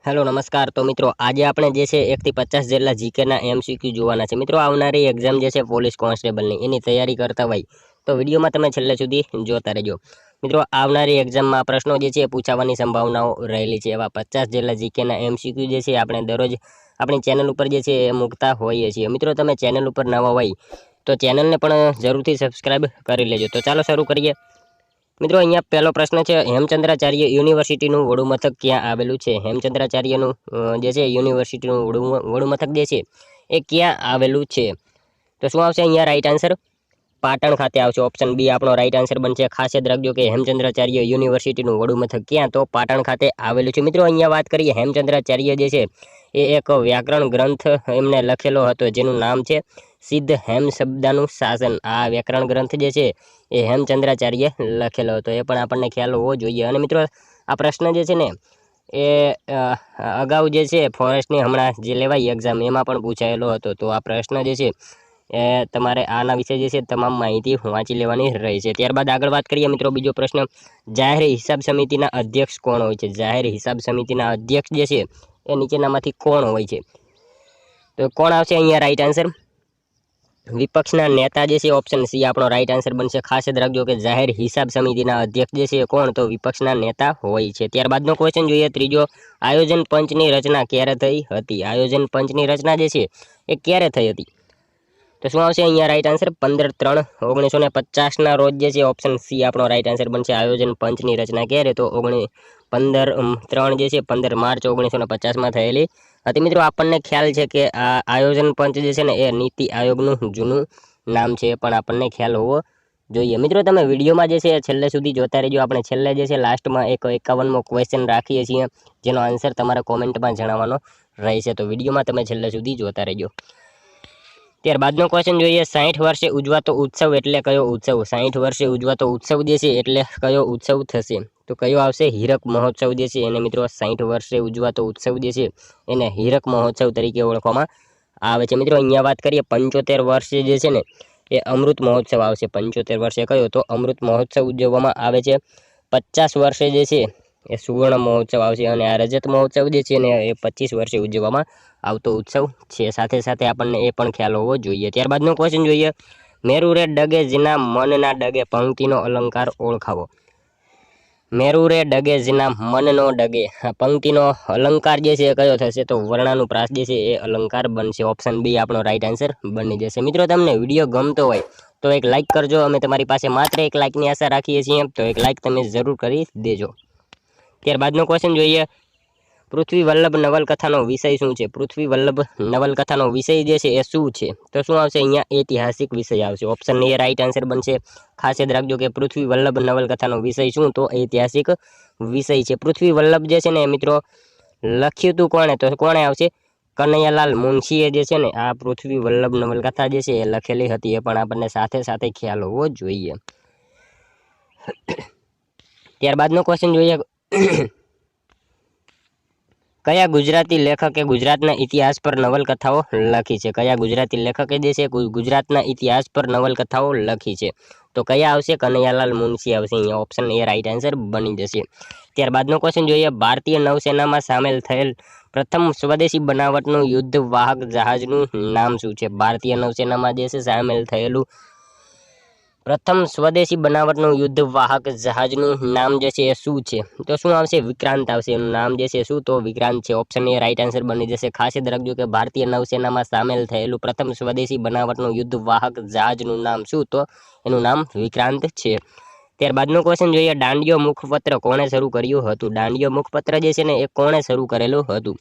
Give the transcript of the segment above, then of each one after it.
Hello નમસ્કાર। તો મિત્રો આજે આપણે જે છે 1 થી 50 જેટલા જીકેના એમસીક્યુ જોવાના છે। મિત્રો આવનારી એક્ઝામ જે છે પોલીસ કોન્સ્ટેબલની એની તૈયારી કરતા હોય તો વિડીયોમાં તમે છેલ્લે સુધી જોતા રહેજો। મિત્રો આવનારી એક્ઝામમાં પ્રશ્નો જે છે પૂછાવાની સંભાવનાઓ રહેલી છે। એવા 50 જેટલા જીકેના એમસીક્યુ જે છે આપણે દરરોજ આપણી ચેનલ ઉપર જે છે એ મૂકતા હોઈએ છીએ। મિત્રો તમે ચેનલ ઉપર નવા હોય તો ચેનલને પણ જરૂરથી સબસ્ક્રાઇબ કરી લેજો। તો ચાલો શરૂ કરીએ। મિત્રો અહીંયા પહેલો પ્રશ્ન છે હેમચંદ્રાચાર્ય યુનિવર્સિટીનું વડું મથક ક્યાં આવેલું છે? હેમચંદ્રાચાર્યનું જે છે યુનિવર્સિટીનું વડું મથક જે છે એ ક્યાં આવેલું છે? તો શું આવશે અહીંયા રાઈટ આન્સર? પાટણ ખાતે આવશે। ઓપ્શન બી આપણો રાઈટ આન્સર બનશે। ખાસ યાદ રાખજો કે હેમચંદ્રાચાર્ય યુનિવર્સિટીનું વડું મથક ક્યાં? તો પાટણ ખાતે આવેલું છે। મિત્રો અહીંયા વાત કરીએ હેમચંદ્રાચાર્ય જે છે એ એક વ્યાકરણ ગ્રંથ એમને લખેલો હતો જેનું નામ છે સિદ્ધ હેમ શબ્દાનું શાસન। આ વ્યાકરણ ગ્રંથ જે છે એ હેમચંદ્રાચાર્ય લખેલો હતો, એ પણ આપણને ખ્યાલ હોવો જોઈએ। અને મિત્રો આ પ્રશ્ન જે છે ને એ અગાઉ જે છે ફોરેસ્ટની હમણાં જે લેવાઈ એક્ઝામ એમાં પણ પૂછાયેલો હતો। તો આ પ્રશ્ન જે છે એ તમારે આના વિશે જે છે તમામ માહિતી વાંચી લેવાની રહી છે। ત્યારબાદ આગળ વાત કરીએ મિત્રો બીજો પ્રશ્ન, જાહેર હિસાબ સમિતિના અધ્યક્ષ કોણ હોય છે? જાહેર હિસાબ સમિતિના અધ્યક્ષ જે છે એ નીચેનામાંથી કોણ હોય છે? તો કોણ આવશે અહીંયા રાઈટ આન્સર? વિપક્ષના નેતા જે છે ઓપ્શન સી આપણો રાઈટ આન્સર બનશે। ખાસ યાદ રાખજો કે જાહેર હિસાબ સમિતિના અધ્યક્ષ જે છે કોણ? તો વિપક્ષના નેતા હોય છે। ત્યારબાદનો ક્વેશ્ચન જોઈએ ત્રીજો, આયોજન પંચની રચના ક્યારે થઈ હતી? આયોજન પંચની રચના જે છે એ ક્યારે થઈ હતી? તો શું આવશે અહીંયા રાઈટ આન્સર? 15/3/1950 રોજ જે છે ઓપ્શન સી આપણો રાઈટ આન્સર બનશે। આયોજન પંચની રચના ક્યારે? તો 15/3 જે છે 15 માર્ચ 1950 થયેલી હતી। મિત્રો આપણને ખ્યાલ છે કે આ આયોજન પંચ જે છે ને એ નીતિ આયોગનું જૂનું નામ છે, પણ આપણને ખ્યાલ હોવો જોઈએ। મિત્રો તમે વિડીયોમાં જે છે છેલ્લે સુધી જોતા રહેજો। આપણે છેલ્લે જે છે લાસ્ટમાં એક 51મો ક્વેશ્ચન રાખીએ છીએ જેનો આન્સર તમારે કોમેન્ટમાં જણાવવાનો રહેશે। તો વિડીયોમાં તમે છેલ્લે સુધી જોતા રહેજો। ત્યારબાદનો ક્વેશ્ચન જોઈએ, 60 વર્ષે ઉજવાતો ઉત્સવ એટલે કયો ઉત્સવ? 60 વર્ષે ઉજવાતો ઉત્સવ જે છે એટલે કયો ઉત્સવ થશે? તો કયો આવશે? હીરક મહોત્સવ જે છે એને મિત્રો 60 વર્ષે ઉજવાતો ઉત્સવ જે છે એને હીરક મહોત્સવ તરીકે ઓળખવામાં આવે છે। મિત્રો અહીંયા વાત કરીએ 75 વર્ષે જે છે ને એ અમૃત મહોત્સવ આવશે। 75 વર્ષે કયો? તો અમૃત મહોત્સવ ઉજવવામાં આવે છે। 50 વર્ષે જે છે એ સુવર્ણ મહોત્સવ આવશે અને આ રજત મહોત્સવ જે છે ને એ 25 વર્ષે ઉજવવામાં આવતો ઉત્સવ છે। સાથે સાથે આપણને એ પણ ખ્યાલ હોવો જોઈએ। ત્યારબાદનો ક્વેશ્ચન જોઈએ, મેરુ રે ડગે જેના મનના ડગે પંક્તિનો અલંકાર ઓળખાવો। મેરુ રે ડગે જેના મનનો ડગે પંક્તિનો અલંકાર જે છે એ કયો થશે? તો વર્ણાનુપ્રાસ જે છે એ અલંકાર બનશે। ઓપ્શન બી આપણો રાઈટ આન્સર બની જશે। મિત્રો તમને વિડીયો ગમતો હોય તો એક લાઇક કરજો। અમે તમારી પાસે માત્ર એક લાઇકની આશા રાખીએ છીએ, તો એક લાઇક તમે જરૂર કરી દેજો। ત્યારબાદનો ક્વેશ્ચન જોઈએ, પૃથ્વી વલ્લભ નવલકથાનો વિષય શું છે? પૃથ્વી વલ્લભ નવલકથાનો વિષય જે છે એ શું છે? તો શું આવશે અહીંયા? ઐતિહાસિક વિષય આવશે। ઓપ્શન એ રાઈટ આન્સર બનશે। ખાસ યાદ રાખજો કે પૃથ્વી વલ્લભ નવલકથાનો વિષય શું? તો ઐતિહાસિક વિષય છે। પૃથ્વી વલ્લભ જે છે ને મિત્રો લખ્યું હતું કોણે? તો કોણે આવશે? કનૈયાલાલ મુનશીએ જે છે ને આ પૃથ્વી વલ્લભ નવલકથા જે છે એ લખેલી હતી, એ પણ આપણને સાથે સાથે ખ્યાલ હોવો જોઈએ। ત્યારબાદનો ક્વેશ્ચન જોઈએ, કયા ગુજરાતી લેખકે ગુજરાતના ઇતિહાસ પર નવલકથાઓ લખી છે? કયા ગુજરાતી લેખકે જે છે ગુજરાતના ઇતિહાસ પર નવલકથાઓ લખી છે? તો કયા આવશે? કનૈયાલાલ મુનશી આવશે। અહીંયા ઓપ્શન એ રાઈટ આન્સર બની જશે। ત્યારબાદનો ક્વેશ્ચન જોઈએ, ભારતીય નૌસેનામાં સામેલ થયેલ પ્રથમ સ્વદેશી બનાવટનું યુદ્ધ વાહક જહાજનું નામ શું છે? ભારતીય નૌસેનામાં જે છે સામેલ થયેલું પ્રથમ સ્વદેશી બનાવટનું યુદ્ધ વાહક જહાજનું નામ જે છે એ શું છે? તો શું આવશે? વિક્રાંત આવશે। એનું નામ જે છે શું? તો વિક્રાંત છે। ઓપ્શન એ રાઈટ આન્સર બની જશે। ખાસ યાદ રાખજો કે ભારતીય નૌસેનામાં સામેલ થયેલું પ્રથમ સ્વદેશી બનાવટનું યુદ્ધ વાહક જહાજનું નામ શું? તો એનું નામ વિક્રાંત છે। ત્યારબાદનો ક્વેશ્ચન જોઈએ, દાંડિયો મુખપત્ર કોણે શરૂ કર્યું હતું? દાંડિયો મુખપત્ર જે છે ને એ કોણે શરૂ કરેલું હતું?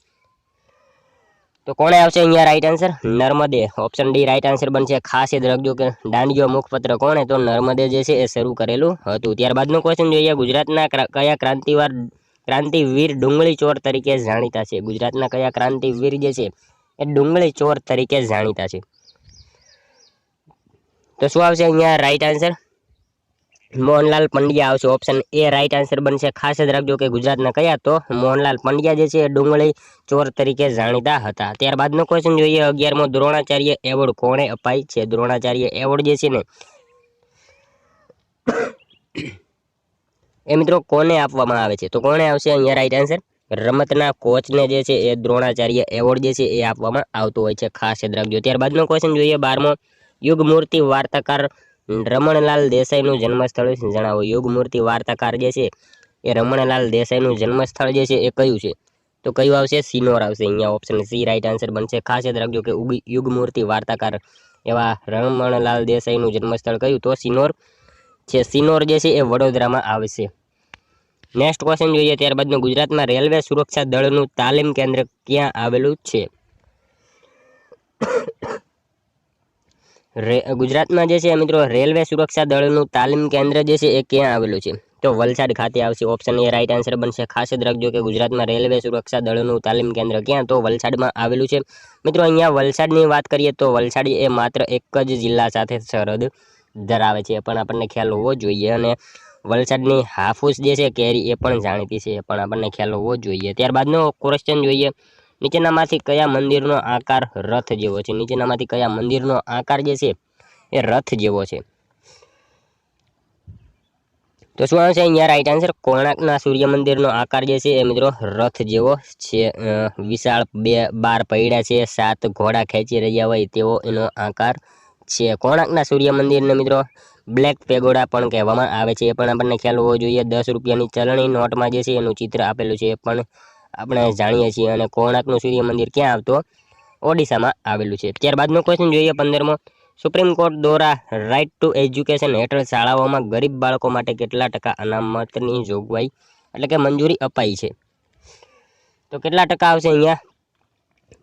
તો કોણે આવશે અહીંયા રાઈટ આન્સર? નર્મદે। ઓપ્શન ડી રાઈટ આન્સર બનશે। ખાસ યાદ રાખજો કે દાંડિયો મુખપત્ર કોણે? તો નર્મદે જે છે એ શરૂ કરેલું હતું। ત્યારબાદનો ક્વેશ્ચન જોઈએ, ગુજરાતના કયા ક્રાંતિવીર ડુંગળી ચોર તરીકે જાણીતા છે? ગુજરાતના કયા ક્રાંતિવીર જે છે એ ડુંગળી ચોર તરીકે જાણીતા છે? તો શું આવશે અહીંયા રાઈટ આન્સર? મોહનલાલ પંડ્યા આવશે। ઓપ્શન એ રાઈટ આન્સર બનશે। ખાસ યાદ રાખજો કે ગુજરાતના કયા? તો મોહનલાલ પંડ્યા જે છે એ ડુંગળી ચોર તરીકે જાણીતા હતા। ત્યારબાદનો ક્વેશ્ચન જોઈએ, 11મો દ્રોણાચાર્ય એવોર્ડ કોણે અપાય છે? દ્રોણાચાર્ય એવોર્ડ જે છે ને એ મિત્રો કોને આપવામાં આવે છે? તો કોણે આવશે અહીંયા રાઈટ આન્સર? રમતના કોચને જે છે એ દ્રોણાચાર્ય એવોર્ડ જે છે એ આપવામાં આવતો હોય છે, ખાસ યાદ રાખજો। ત્યારબાદનો ક્વેશ્ચન જોઈએ 12મો, યુગમૂર્તિ વાર્તાકાર રમણલાલ દેસાઈનું જન્મસ્થળ જણાવો। યુગમૂર્તિ વાર્તાકાર જે છે એ રમણલાલ દેસાઈનું જન્મસ્થળ જે છે એ કયું છે? તો કયું આવશે? સિનોર આવશે। અહીંયા ઓપ્શન સી રાઈટ આન્સર બનશે। ખાસ યાદ રાખજો કે યુગમૂર્તિ વાર્તાકાર એવા રમણલાલ દેસાઈનું જન્મસ્થળ કયું? તો સિનોર છે। સિનોર જે છે એ વડોદરામાં આવશે। નેક્સ્ટ ક્વેશ્ચન જોઈએ ત્યારબાદનો, ગુજરાતમાં રેલવે સુરક્ષા દળનું તાલીમ કેન્દ્ર ક્યાં આવેલું છે? ગુજરાતમાં જે છે મિત્રો રેલવે સુરક્ષા દળનું તાલીમ કેન્દ્ર જે છે એ ક્યાં આવેલું છે? તો વલસાડ ખાતે આવશે। ઓપ્શન એ રાઈટ આન્સર બનશે। ખાસ યાદ રાખજો કે ગુજરાતમાં રેલવે સુરક્ષા દળનું તાલીમ કેન્દ્ર ક્યાં? તો વલસાડમાં આવેલું છે। મિત્રો અહીંયા વલસાડની વાત કરીએ તો વલસાડ એ માત્ર એક જ જિલ્લા સાથે સરહદ ધરાવે છે, પણ આપણને ખ્યાલ હોવો જોઈએ। અને વલસાડની હાફૂસ જે છે કેરી એ પણ જાણીતી છે, પણ આપણને ખ્યાલ હોવો જોઈએ। ત્યારબાદનો ક્વેશ્ચન જોઈએ, નીચેનામાંથી કયા મંદિરનો આકાર રથ જેવો છે? નીચેનામાંથી કયા મંદિરનો આકાર જે છે એ રથ જેવો છે? તો શું આવશે અહીંયા રાઈટ આન્સર? કોણાર્કના સૂર્ય મંદિરનો આકાર જે છે એ મિત્રો રથ જેવો છે। વિશાળ 12 પૈડા છે, 7 ઘોડા ખેંચી રહ્યા હોય તેવો એનો આકાર છે। કોણાર્કના સૂર્ય મંદિરને મિત્રો બ્લેક પેગોડા પણ કહેવામાં આવે છે, એ પણ આપણને ખ્યાલ હોવો જોઈએ। 10 રૂપિયાની ચલણી નોટમાં જે છે એનું ચિત્ર આપેલું છે, એ પણ આપણે જાણીએ છીએ। અને કોણાર્કનું સૂર્ય મંદિર ક્યાં આવતો? ઓડિશામાં આવેલું છે। ત્યારબાદનો ક્વેશ્ચન જોઈએ 15મો, સુપ્રીમ કોર્ટ દ્વારા રાઇટ ટુ એજ્યુકેશન હેઠળ શાળાઓમાં ગરીબ બાળકો માટે કેટલા ટકા અનામતની જોગવાઈ એટલે કે મંજૂરી અપાઈ છે? તો કેટલા ટકા આવશે અહીંયા?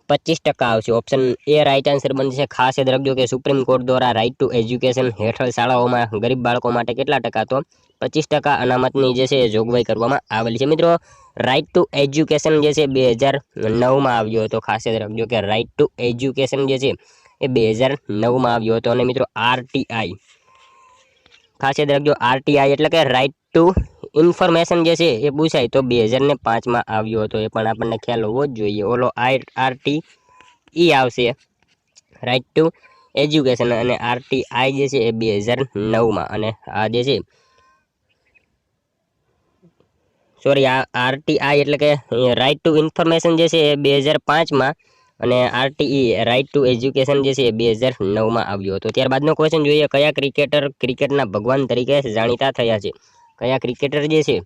25% આવશે। ઓપ્શન એ રાઈટ આન્સર બનશે। ખાસ યાદ રાખજો કે સુપ્રીમ કોર્ટ દ્વારા રાઇટ ટુ એજ્યુકેશન હેઠળ શાળાઓમાં ગરીબ બાળકો માટે કેટલા ટકા? તો 25% અનામતની જે છે એ જોગવાઈ કરવામાં આવેલી છે। મિત્રો રાઇટ ટુ એજ્યુકેશન જે છે 2009માં આવ્યો હતો। ખાસ યાદ રાખજો કે રાઇટ ટુ એજ્યુકેશન જે છે એ 2009માં આવ્યો હતો। અને મિત્રો આરટીઆઈ, ખાસ યાદ રાખજો આરટીઆઈ એટલે કે રાઇટ ટુ ઇન્ફોર્મેશન જે છે એ પૂછાય તો 2005માં આવ્યો હતો, એ પણ આપણને ખ્યાલ હોવો જ જોઈએ। ઓલો આરટીઈ આવશે રાઇટ ટુ એજ્યુકેશન, અને આરટીઆઈ જે છે એ 2009માં, અને આ જે છે સોરી આ આરટીઆઈ એટલે કે રાઇટ ટુ ઇન્ફોર્મેશન જે છે એ 2005માં, અને આરટીઈ રાઇટ ટુ એજ્યુકેશન જે છે એ 2009માં આવ્યો હતો। ત્યારબાદનો ક્વેશ્ચન જોઈએ, કયા ક્રિકેટર ક્રિકેટના ભગવાન તરીકે જાણીતા થયા છે? કયા ક્રિકેટર જે છે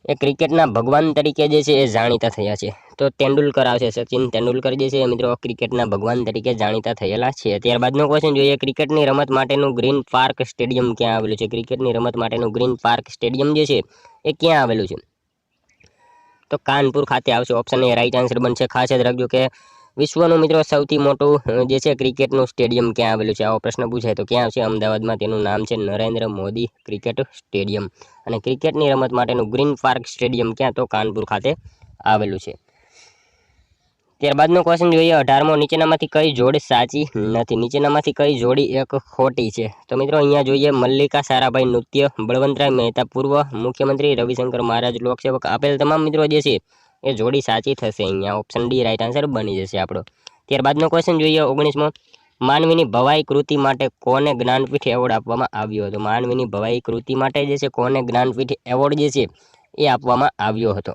એ ક્રિકેટના ભગવાન તરીકે જે છે એ જાણીતા થયા છે? તો તેંડુલકર આવશે। સચિન તેંડુલકર જે છે મિત્રો ક્રિકેટના ભગવાન તરીકે જાણીતા થયેલા છે। ત્યારબાદનો ક્વેશ્ચન જોઈએ, ક્રિકેટની રમત માટેનું ગ્રીન પાર્ક સ્ટેડિયમ ક્યાં આવેલું છે? ક્રિકેટની રમત માટેનું ગ્રીન પાર્ક સ્ટેડિયમ જે છે એ ક્યાં આવેલું છે? તો કાનપુર ખાતે આવશે। ઓપ્શન એ રાઈટ આન્સર બનશે। ખાસ યાદ રાખજો કે વિશ્વનું મિત્રો સૌથી મોટું જે છે ક્રિકેટનું સ્ટેડિયમ ક્યાં આવેલું છે? આવો પ્રશ્ન પૂછાય તો ક્યાં આવશે? અમદાવાદમાં। તેનું નામ છે નરેન્દ્ર મોદી ક્રિકેટ સ્ટેડિયમ। અને ક્રિકેટની રમત માટેનું ગ્રીન પાર્ક સ્ટેડિયમ ક્યાં? તો કાનપુર ખાતે આવેલું છે। ત્યારબાદનો ક્વેશ્ચન જોઈએ 18મો, નીચેનામાંથી કઈ જોડી સાચી નથી? નીચેનામાંથી કઈ જોડી એક ખોટી છે? તો મિત્રો અહીંયા જોઈએ, મલ્લિકા સારાભાઈ નૃત્ય, બળવંતરાય મહેતા પૂર્વ મુખ્યમંત્રી, રવિશંકર મહારાજ લોકસેવક, આપેલ તમામ મિત્રો જે છે એ જોડી સાચી થશે। અહીંયા ઓપ્શન ડી રાઈટ આન્સર બની જશે આપણો। ત્યારબાદનો ક્વેશ્ચન જોઈએ 19મો, માનવીની ભવાઈ કૃતિ માટે કોને જ્ઞાનપીઠ એવોર્ડ આપવામાં આવ્યો હતો? માનવીની ભવાઈ કૃતિ માટે જે છે કોને જ્ઞાનપીઠ એવોર્ડ જે છે એ આપવામાં આવ્યો હતો?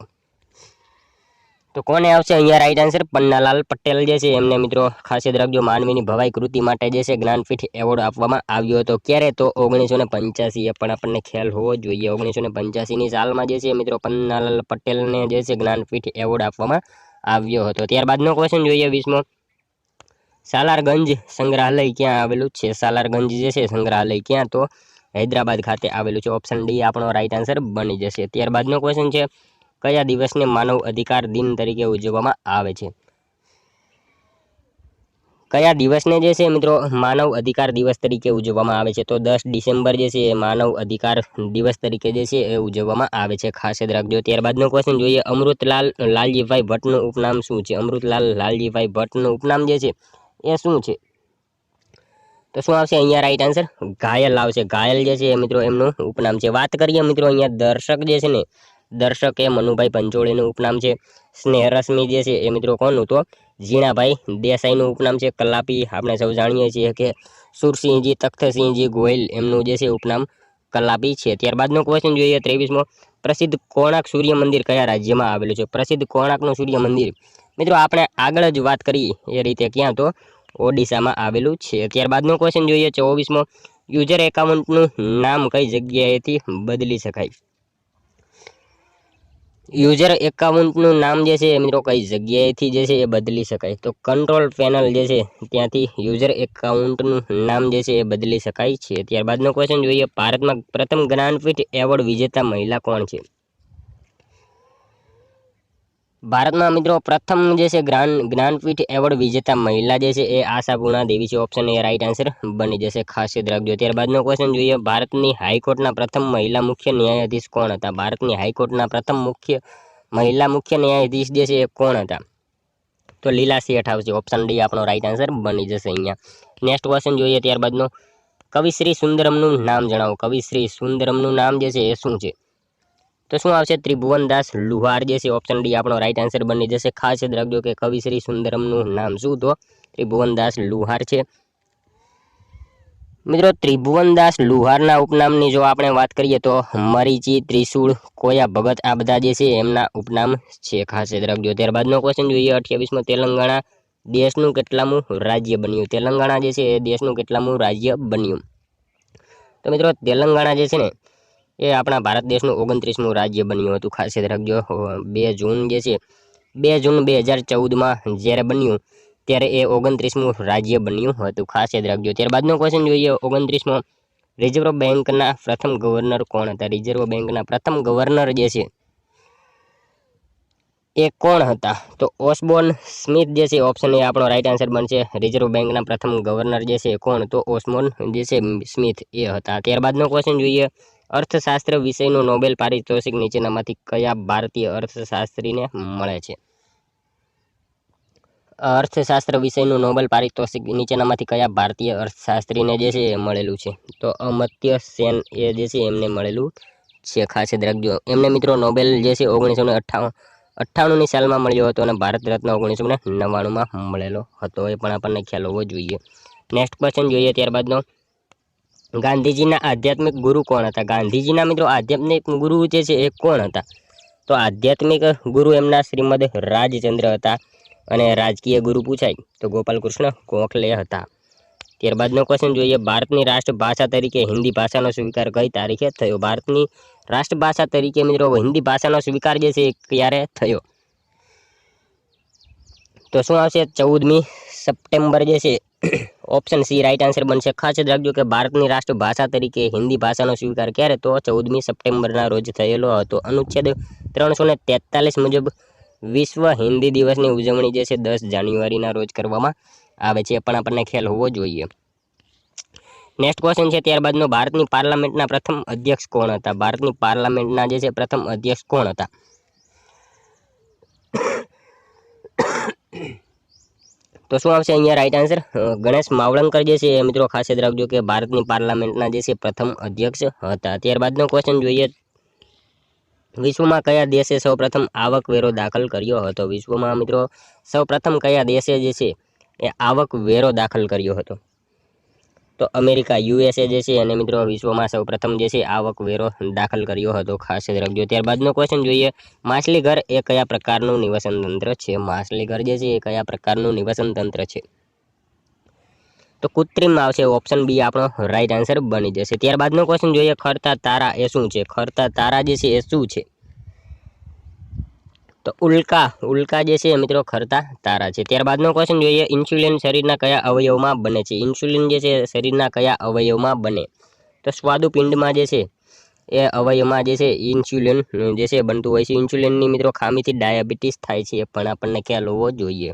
તો કોને આવશે અહીંયા રાઈટ આન્સર? પન્નાલાલ પટેલ જે છે એમને મિત્રો ખાસ યાદ રાખજો માનવીની ભવાઈ કૃતિ માટે જે છે જ્ઞાનપીઠ એવોર્ડ આપવામાં આવ્યો હતો। ક્યારે? તો 1985, એ પણ આપણને ખ્યાલ હોવો જોઈએ। 1985ની સાલમાં જે છે મિત્રો પન્નાલાલ પટેલને જે છે જ્ઞાનપીઠ એવોર્ડ આપવામાં આવ્યો હતો। ત્યારબાદનો ક્વેશ્ચન જોઈએ 20મો, સાલારગંજ સંગ્રહાલય ક્યાં આવેલું છે? સાલારગંજ જે છે સંગ્રહાલય ક્યાં? તો હૈદરાબાદ ખાતે આવેલું છે। ઓપ્શન ડી આપણો રાઈટ આન્સર બની જશે। ત્યારબાદનો ક્વેશ્ચન છે, કયા દિવસને માનવ અધિકાર દિન તરીકે ઉજવવામાં આવે છે? કયા દિવસને જે છે મિત્રો માનવ અધિકાર દિવસ તરીકે ઉજવવામાં આવે છે? તો 10 ડિસેમ્બર જે છે એ માનવ અધિકાર દિવસ તરીકે જે છે એ ઉજવવામાં આવે છે। ખાસ યાદ રાખજો। ત્યારબાદનો ક્વેશ્ચન જોઈએ, અમૃતલાલ લાલજીભાઈ ભટ્ટનું ઉપનામ શું છે? અમૃતલાલ લાલજીભાઈ ભટ્ટનું ઉપનામ જે છે એ શું છે? તો શું આવશે અહીંયા રાઈટ આન્સર? ઘાયલ આવશે। ઘાયલ જે છે એ મિત્રો એમનું ઉપનામ છે। વાત કરીએ મિત્રો અહીંયા દર્શક જે છે ને, દર્શક એ મનુભાઈ પંચોળીનું ઉપનામ છે। સ્નેહરશ્મિ જે છે એ મિત્રો કોનું? તો ઝીણાભાઈ દેસાઈનું ઉપનામ છે। કલાપી આપણે સૌ જાણીએ છીએ કે સુરસિંહજી તખ્તસિંહજી ગોહિલ, એમનું જે છે ઉપનામ કલાપી છે। ત્યારબાદનો ક્વેશ્ચન જોઈએ 23મો, પ્રસિદ્ધ કોણાર્ક સૂર્ય મંદિર કયા રાજ્યમાં આવેલું છે? પ્રસિદ્ધ કોણાર્કનું સૂર્ય મંદિર મિત્રો આપણે આગળ જ વાત કરી એ રીતે ક્યાં તો ઓડિશામાં આવેલું છે। ત્યારબાદનો ક્વેશ્ચન જોઈએ 24મો, યુઝર એકાઉન્ટનું નામ કઈ જગ્યાએથી બદલી શકાય? યુઝર એકાઉન્ટનું નામ જે છે મિત્રો કઈ જગ્યાએથી જે છે એ બદલી શકાય? તો કંટ્રોલ પેનલ જે છે ત્યાંથી યુઝર એકાઉન્ટનું નામ જે છે એ બદલી શકાય છે। ત્યારબાદનો ક્વેશ્ચન જોઈએ, ભારતમાં પ્રથમ જ્ઞાનપીઠ એવોર્ડ વિજેતા મહિલા કોણ છે? ભારતમાં મિત્રો પ્રથમ જે છે જ્ઞાનપીઠ એવોર્ડ વિજેતા મહિલા જે છે એ આશાપૂર્ણા દેવી છે। ઓપ્શન એ રાઈટ આન્સર બની જશે, ખાસ યાદ રાખજો। ત્યારબાદનો ક્વેશ્ચન જોઈએ, ભારતની હાઈકોર્ટના પ્રથમ મહિલા મુખ્ય ન્યાયાધીશ કોણ હતા? ભારતની હાઈકોર્ટના પ્રથમ મહિલા મુખ્ય ન્યાયાધીશ જે છે એ કોણ હતા? તો લીલા શેઠ આવશે, ઓપ્શન ડી આપણો રાઈટ આન્સર બની જશે અહીંયા। નેક્સ્ટ ક્વેશ્ચન જોઈએ ત્યારબાદનો, કવિશ્રી સુંદરમનું નામ જણાવો। કવિશ્રી સુંદરમનું નામ જે છે એ શું છે? તો શું આવશે? ત્રિભુવનદાસ લુહાર જે છે, ઓપ્શન ડી આપણો રાઈટ આન્સર બની જશે। ખાસ યાદ રાખજો કે કવિશ્રી સુંદરમનું નામ શું? તો ત્રિભુવનદાસ લુહાર છે। મિત્રો ત્રિભુવનદાસ લુહારના ઉપનામની જો આપણે વાત કરીએ તો મરીચી, ત્રિશૂળ, કોયા ભગત આ બધા જે છે એમના ઉપનામ છે, ખાસ યાદ રાખજો। ત્યારબાદનો ક્વેશ્ચન જોઈએ 28મો, તેલંગાણા દેશનું કેટલામું રાજ્ય બન્યું? તેલંગાણા જે છે એ દેશનું કેટલામું રાજ્ય બન્યું? તો મિત્રો તેલંગાણા જે છે ને એ આપણા ભારત દેશનું 29મું રાજ્ય બન્યું હતું, ખાસ યાદ રાખજો। 2 જૂન જે છે 2 જૂન 2014માં જ્યારે બન્યું ત્યારે એ 29મું રાજ્ય બન્યું હતું, ખાસ યાદ રાખજો। ત્યારબાદનો ક્વેશ્ચન જોઈએ 29મો, રિઝર્વ બેંકના પ્રથમ ગવર્નર કોણ હતા? રિઝર્વ બેંકના પ્રથમ ગવર્નર જે છે એ કોણ હતા? તો ઓસ્બોર્ન સ્મિથ જે છે, ઓપ્શન એ આપણો રાઈટ આન્સર બનશે। રિઝર્વ બેંકના પ્રથમ ગવર્નર જે છે કોણ? તો ઓસ્બોર્ન જે છે સ્મિથ એ હતા। ત્યારબાદનો ક્વેશ્ચન જોઈએ, અર્થશાસ્ત્ર વિષયનું નોબેલ પારિતોષિક નીચેનામાંથી કયા ભારતીય અર્થશાસ્ત્રીને મળે છે? અર્થશાસ્ત્ર વિષયનું નોબેલ પારિતોષિક નીચેનામાંથી કયા ભારતીય અર્થશાસ્ત્રીને જે છે એ મળેલું છે? તો અમર્ત્ય સેન એ જે છે એમને મળેલું છે, ખાસ યાદ રાખજો। એમને મિત્રો નોબેલ જે છે 1998ની સાલમાં મળ્યો હતો અને ભારત રત્ન 1999માં મળેલો હતો, એ પણ આપણને ખ્યાલ હોવો જોઈએ। નેક્સ્ટ ક્વેશ્ચન જોઈએ ત્યારબાદનો, ગાંધીજીના આધ્યાત્મિક ગુરુ કોણ હતા? ગાંધીજીના મિત્રો આધ્યાત્મિક ગુરુ જે છે એ કોણ હતા? તો આધ્યાત્મિક ગુરુ એમના શ્રીમદ રાજચંદ્ર હતા અને રાજકીય ગુરુ પૂછાય તો ગોપાલકૃષ્ણ ગોખલે હતા। ત્યારબાદનો ક્વેશ્ચન જોઈએ, ભારતની રાષ્ટ્રભાષા તરીકે હિન્દી ભાષાનો સ્વીકાર કઈ તારીખે થયો? ભારતની રાષ્ટ્રભાષા તરીકે મિત્રો હિન્દી ભાષાનો સ્વીકાર જે છે ક્યારે થયો? તો શું આવશે? 14મી સપ્ટેમ્બર જે છે, ઓપ્શન સી રાઈટ આન્સર બનશે। ખાસ યાદ રાખજો કે ભારતની રાષ્ટ્રભાષા તરીકે હિન્દી ભાષાનો સ્વીકાર ક્યારે? તો 14મી સપ્ટેમ્બરના રોજ થયેલો હતો। અનુચ્છેદ 343 મુજબ વિશ્વ હિન્દી દિવસની ઉજવણી જે છે 10 જાન્યુઆરીના રોજ કરવામાં આવે છે, પણ આપણને ખ્યાલ હોવો જોઈએ। નેક્સ્ટ ક્વેશ્ચન છે ત્યારબાદનો, ભારતની પાર્લામેન્ટના પ્રથમ અધ્યક્ષ કોણ હતા? ભારતની પાર્લામેન્ટના જે છે પ્રથમ અધ્યક્ષ કોણ હતા? તો શું આવશે અહીંયા રાઈટ આન્સર? ગણેશ માવલંકર જે છે મિત્રો, ખાસ યાદ રાખજો કે ભારતની પાર્લામેન્ટના જે છે પ્રથમ અધ્યક્ષ હતા। ત્યારબાદનો ક્વેશ્ચન જોઈએ, વિશ્વમાં કયા દેશે સૌપ્રથમ આવક વેરો દાખલ કર્યો હતો? વિશ્વમાં મિત્રો સૌપ્રથમ કયા દેશે જે છે એ આવક વેરો દાખલ કર્યો હતો? તો અમેરિકા USA જે છે અને મિત્રો વિશ્વમાં સૌપ્રથમ જે છે આવક વેરો દાખલ કર્યો હતો, ખાસ યાદ રાખજો। ત્યારબાદનો ક્વેશ્ચન જોઈએ, માછલી ઘર એ કયા પ્રકારનું નિવસન તંત્ર છે? માછલી ઘર જે છે એ કયા પ્રકારનું નિવસન તંત્ર છે? તો કૃત્રિમ આવશે, ઓપ્શન બી આપણો રાઈટ આન્સર બની જશે। ત્યારબાદનો ક્વેશ્ચન જોઈએ, ખરતા તારા એ શું છે? ખરતા તારા જે છે એ શું છે? તો ઉલ્કા જે છે મિત્રો ખરતા તારા છે। ત્યારબાદનો ક્વેશ્ચન જોઈએ, ઇન્સ્યુલિન શરીરના કયા અવયવમાં બને છે? ઇન્સ્યુલિન જે છે શરીરના કયા અવયવમાં બને? તો સ્વાદુપિંડમાં જે છે એ અવયવમાં જે છે ઇન્સ્યુલિન જે છે બનતું હોય છે। ઇન્સ્યુલિનની મિત્રો ખામીથી ડાયાબિટીસ થાય છે, પણ આપણને ખ્યાલ હોવો જોઈએ।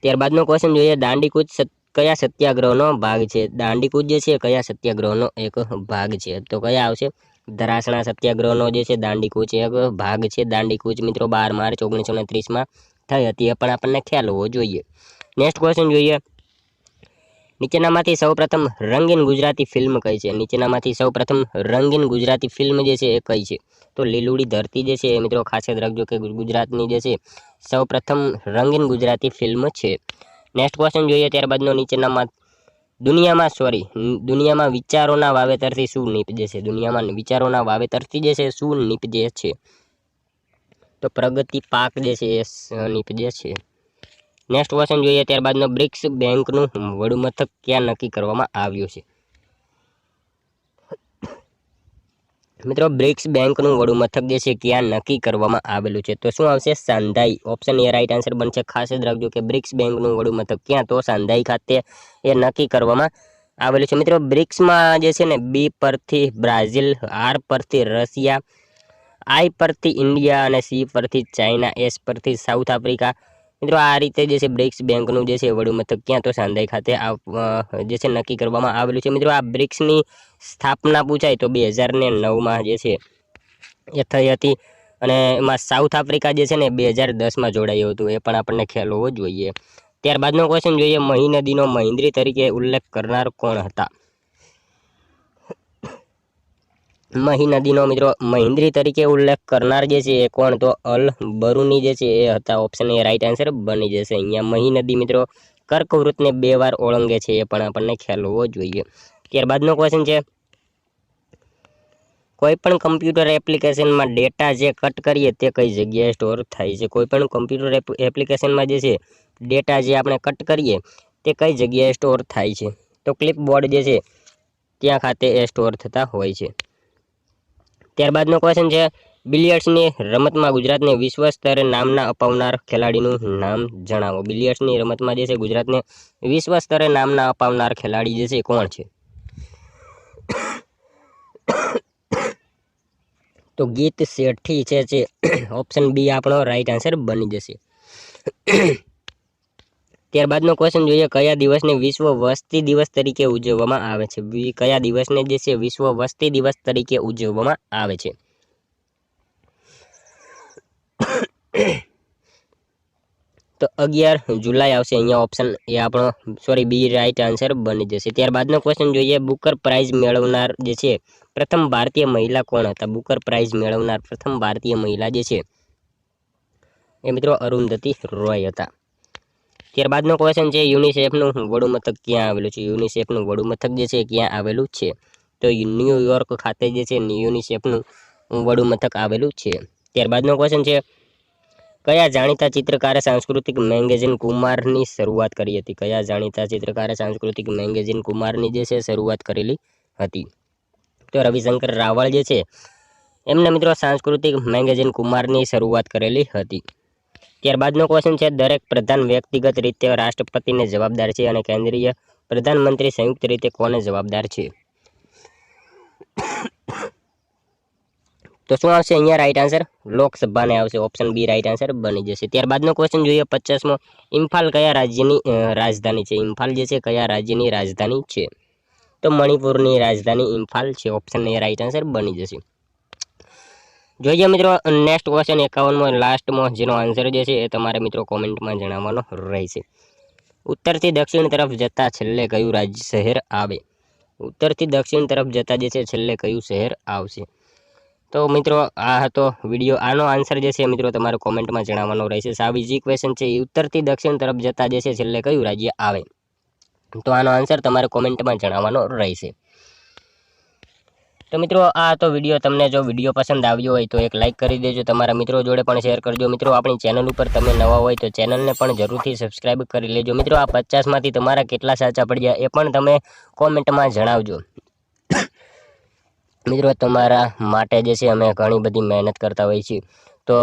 ત્યારબાદનો ક્વેશ્ચન જોઈએ, દાંડીકૂચ કયા સત્યાગ્રહનો ભાગ છે? દાંડીકૂચ જે છે કયા સત્યાગ્રહનો એક ભાગ છે? તો કયા આવશે? ધરાસણા સત્યાગ્રહનો જે છે દાંડીકૂચ એક ભાગ છે। દાંડીકૂચ મિત્રો 12 માર્ચ 1930માં થઈ હતી, એ પણ આપણને ખ્યાલ હોવો જોઈએ। નેક્સ્ટ ક્વેશ્ચન જોઈએ, નીચેનામાંથી સૌપ્રથમ રંગીન ગુજરાતી ફિલ્મ કઈ છે? નીચેનામાંથી સૌપ્રથમ રંગીન ગુજરાતી ફિલ્મ જે છે એ કઈ છે? તો લીલુડી ધરતી જે છે મિત્રો ખાસ યાદ રાખજો કે ગુજરાતની જે છે સૌપ્રથમ રંગીન ગુજરાતી ફિલ્મ છે। નેક્સ્ટ ક્વેશ્ચન જોઈએ ત્યારબાદનો, દુનિયામાં વિચારોના વાવેતરથી શું નીપજે છે? દુનિયામાં વિચારોના વાવેતરથી જે છે શું નીપજે છે? તો પ્રગતિ પાક જે છે એ નીપજે છે. નેક્સ્ટ ક્વેશ્ચન જોઈએ. ત્યારબાદનો બ્રિક્સ બેંકનું વડું મથક ક્યાં નક્કી કરવામાં આવ્યું છે? મિત્રો બ્રિક્સ બેંકનું વડું મથક જે છે ક્યાં નક્કી કરવામાં આવેલું છે? તો શું આવશે? Shanghai. Option A right answer બનશે. ખાસ જ રાખજો કે બ્રિક્સ બેંકનું વડું મથક ક્યાં? તો શાંઘાઈ ખાતે એ નક્કી કરવામાં આવેલું છે. મિત્રો બ્રિક્સમાં જે છે ને બી પરથી બ્રાઝિલ, આર પરથી રશિયા, આઈ પરથી ઇન્ડિયા અને સી પરથી ચાઇના, એસ પરથી સાઉથ આફ્રિકા. મિત્રો આ રીતે જે છે બ્રિક્સ બેંકનું જે છે વડું મથક ક્યાં? તો શાંઘાઈ ખાતે જે છે નક્કી કરવામાં આવેલું છે. મિત્રો આ બ્રિક્સની સ્થાપના પૂછાય તો 2009માં જે છે એ થઈ હતી અને એમાં સાઉથ આફ્રિકા જે છે ને 2010માં જોડાયું હતું. એ પણ આપણને ખ્યાલ હોવો જોઈએ. ત્યારબાદનો ક્વેશ્ચન જોઈએ. મહી નદીનો મહેન્દ્રી તરીકે ઉલ્લેખ કરનાર કોણ હતા? મહી નદીનો મિત્રો મહેન્દ્રી તરીકે ઉલ્લેખ કરનાર જે છે એ કોણ? તો અલ બરુની જે છે એ હતા. ઓપ્શન એ રાઈટ આન્સર બની જશે. અહીંયા મહી નદી મિત્રો કર્કવૃતને 2 વાર ઓળંગે છે. એ પણ આપણને ખ્યાલ હોવો જોઈએ. ત્યારબાદનો ક્વેશ્ચન છે. કોઈ પણ કમ્પ્યુટર એપ્લિકેશનમાં ડેટા જે કટ કરીએ તે કઈ જગ્યાએ સ્ટોર થાય છે? કોઈ પણ કમ્પ્યુટર એપ્લિકેશનમાં જે છે ડેટા જે આપણે કટ કરીએ તે કઈ જગ્યાએ સ્ટોર થાય છે? તો ક્લિપબોર્ડ જે છે ત્યાં ખાતે એ સ્ટોર થતા હોય છે. ત્યારબાદનો ક્વેશ્ચન છે. બિલિયર્ડ્સની રમતમાં ગુજરાતને વિશ્વ સ્તરે નામના અપાવનાર ખેલાડીનું નામ જણાવો. બિલિયર્ડ્સની રમતમાં જે છે ગુજરાતને વિશ્વ સ્તરે નામના અપાવનાર ખેલાડી જે છે કોણ છે? તો ગીત શેઠી છે ઓપ્શન બી આપણો રાઈટ આન્સર બની જશે. ત્યારબાદનો ક્વેશ્ચન જોઈએ. કયા દિવસને વિશ્વ વસ્તી દિવસ તરીકે ઉજવવામાં આવે છે? કયા દિવસને જે છે વિશ્વ વસ્તી દિવસ તરીકે ઉજવવામાં આવે છે? તો 11 જુલાઈ આવશે. અહીંયા ઓપ્શન એ આપણો બી રાઈટ આન્સર બની જશે. ત્યારબાદનો ક્વેશ્ચન જોઈએ. બુકર પ્રાઇઝ મેળવનાર જે છે પ્રથમ ભારતીય મહિલા કોણ હતા? બુકર પ્રાઇઝ મેળવનાર પ્રથમ ભારતીય મહિલા જે છે એ મિત્રો અરુંધતી રોય હતા. ત્યારબાદનો ક્વેશ્ચન છે. યુનિસેફનું વડું મથક ક્યાં આવેલું છે? યુનિસેફનું વડું મથક જે છે ક્યાં આવેલું છે? તો ન્યુયોર્ક ખાતે જે છે યુનિસેફનું વડું મથક આવેલું છે. ત્યારબાદનો ક્વેશ્ચન છે. કયા જાણીતા ચિત્રકારે સાંસ્કૃતિક મેગેઝિન કુમારની શરૂઆત કરી હતી? કયા જાણીતા ચિત્રકારે સાંસ્કૃતિક મેગેઝિન કુમારની જે છે શરૂઆત કરેલી હતી? તો રવિશંકર રાવળ જે છે એમને મિત્રો સાંસ્કૃતિક મેગેઝિન કુમારની શરૂઆત કરેલી હતી. ત્યારબાદનો ક્વેશ્ચન છે. દરેક પ્રધાન વ્યક્તિગત રીતે રાષ્ટ્રપતિને જવાબદાર છે અને કેન્દ્રીય પ્રધાનમંત્રી સંયુક્ત રીતે કોને જવાબદાર છે? તો શું આવશે અહીંયા રાઈટ આન્સર? લોકસભાને આવશે. ઓપ્શન બી રાઈટ આન્સર બની જશે. ત્યારબાદનો ક્વેશ્ચન જોઈએ. 50મો. ઇમ્ફાલ કયા રાજ્યની રાજધાની છે? ઇમ્ફાલ જે છે કયા રાજ્યની રાજધાની છે? તો મણિપુરની રાજધાની ઇમ્ફાલ છે. ઓપ્શન એ રાઈટ આન્સર બની જશે. જોઈએ મિત્રો નેક્સ્ટ ક્વેશ્ચન 51મો લાસ્ટમો, જેનો આન્સર જે છે એ તમારે મિત્રો કોમેન્ટમાં જણાવવાનો રહેશે. ઉત્તરથી દક્ષિણ તરફ જતા છેલ્લે કયું રાજ્ય શહેર આવે? ઉત્તરથી દક્ષિણ તરફ જતા જે છે છેલ્લે કયું શહેર આવશે? તો મિત્રો આ હતો વિડીયો. આનો આન્સર જે છે મિત્રો તમારે કોમેન્ટમાં જણાવવાનો રહેશે. સાવ ઇઝી ક્વેશ્ચન છે. ઉત્તરથી દક્ષિણ તરફ જતા જે છે છેલ્લે કયું રાજ્ય આવે? તો આનો આન્સર તમારે કોમેન્ટમાં જણાવવાનો રહેશે. તો મિત્રો આ તો વિડીયો. તમને જો વિડીયો પસંદ આવ્યો હોય તો એક લાઇક કરી દેજો. તમારા મિત્રો જોડે પણ શેર કરજો. મિત્રો આપણી ચેનલ ઉપર તમે નવા હોય તો ચેનલને પણ જરૂરથી સબસ્ક્રાઈબ કરી લેજો. મિત્રો આ 50માંથી તમારા કેટલા સાચા પડ્યા એ પણ તમે કોમેન્ટમાં જણાવજો. મિત્રો તમારા માટે જે છે અમે ઘણી બધી મહેનત કરતા હોઈએ છીએ. તો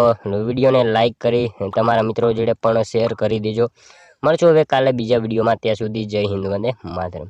વિડીયોને લાઇક કરી તમારા મિત્રો જોડે પણ શેર કરી દેજો. મળશું હવે કાલે બીજા વિડીયોમાં. ત્યાં સુધી જય હિન્દ, વંદે માતરમ.